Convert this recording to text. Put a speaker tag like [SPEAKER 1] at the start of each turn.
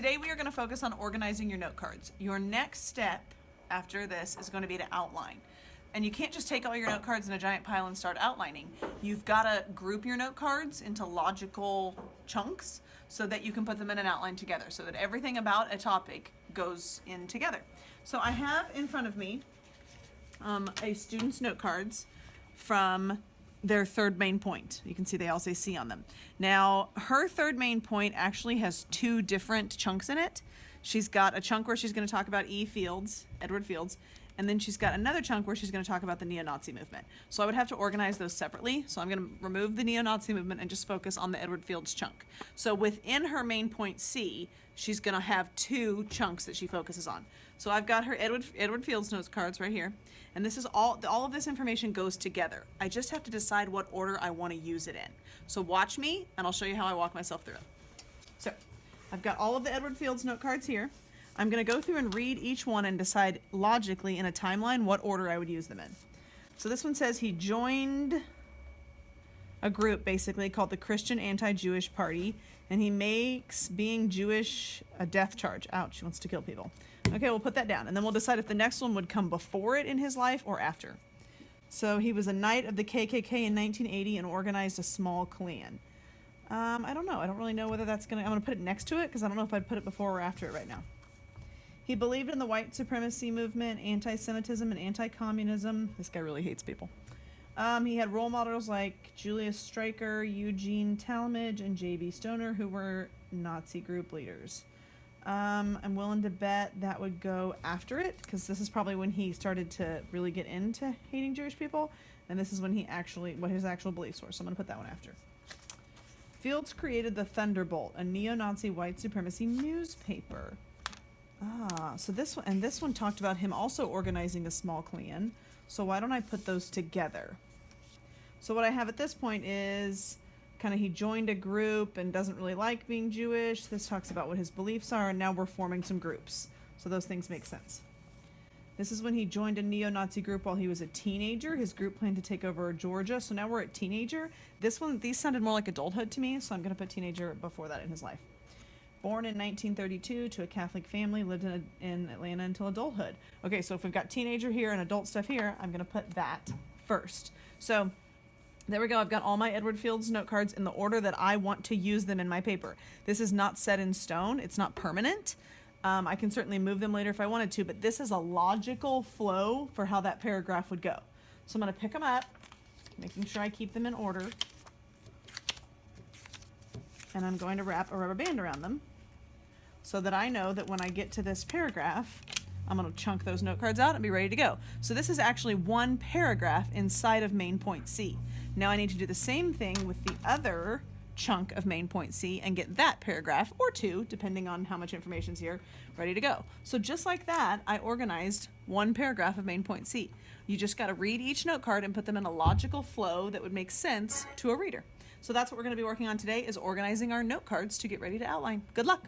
[SPEAKER 1] Today we are going to focus on organizing your note cards. Your next step after this is going to be to outline. And you can't just take all your note cards in a giant pile and start outlining. You've got to group your note cards into logical chunks so that you can put them in an outline together, so that everything about a topic goes in together. So I have in front of me a student's note cards from their third main point. You can see they all say C on them. Now, her third main point actually has two different chunks in it. She's got a chunk where she's going to talk about Edward Fields, and then she's got another chunk where she's going to talk about the neo-Nazi movement. So I would have to organize those separately. So I'm going to remove the neo-Nazi movement and just focus on the Edward Fields chunk. So within her main point C, she's going to have two chunks that she focuses on. So I've got her Edward Fields notes cards right here, and this is all of this information goes together. I just have to decide what order I want to use it in. So watch me, and I'll show you how I walk myself through it. So I've got all of the Edward Fields note cards here. I'm going to go through and read each one and decide logically in a timeline what order I would use them in. So this one says he joined a group basically called the Christian Anti-Jewish Party, and he makes being Jewish a death charge. Ouch, he wants to kill people. Okay, we'll put that down, and then we'll decide if the next one would come before it in his life or after. So he was a knight of the KKK in 1980 and organized a small Klan. I don't know. I don't really know whether that's I'm going to put it next to it because I don't know if I'd put it before or after it right now. He believed in the white supremacy movement, anti-Semitism, and anti-communism. This guy really hates people. He had role models like Julius Streicher, Eugene Talmadge, and J.B. Stoner, who were Nazi group leaders. I'm willing to bet that would go after it, because this is probably when he started to really get into hating Jewish people, and this is when what his actual beliefs were, so I'm going to put that one after. Fields created the Thunderbolt, a neo-Nazi white supremacy newspaper. So this one talked about him also organizing a small Klan, so why don't I put those together? So what I have at this point is kind of he joined a group and doesn't really like being Jewish. This talks about what his beliefs are, and now we're forming some groups. So those things make sense. This is when he joined a neo-Nazi group while he was a teenager. His group planned to take over Georgia, so now we're at teenager. These sounded more like adulthood to me, so I'm going to put teenager before that in his life. Born in 1932 to a Catholic family, lived in Atlanta until adulthood. Okay, so if we've got teenager here and adult stuff here, I'm going to put that first. So there we go. I've got all my Edward Fields note cards in the order that I want to use them in my paper. This is not set in stone. It's not permanent. I can certainly move them later if I wanted to, but this is a logical flow for how that paragraph would go. So I'm going to pick them up, making sure I keep them in order, and I'm going to wrap a rubber band around them so that I know that when I get to this paragraph, I'm going to chunk those note cards out and be ready to go. So this is actually one paragraph inside of main point C. Now I need to do the same thing with the other chunk of main point C and get that paragraph, or two, depending on how much information's here, ready to go. So just like that, I organized one paragraph of main point C. You just got to read each note card and put them in a logical flow that would make sense to a reader. So that's what we're going to be working on today, is organizing our note cards to get ready to outline. Good luck.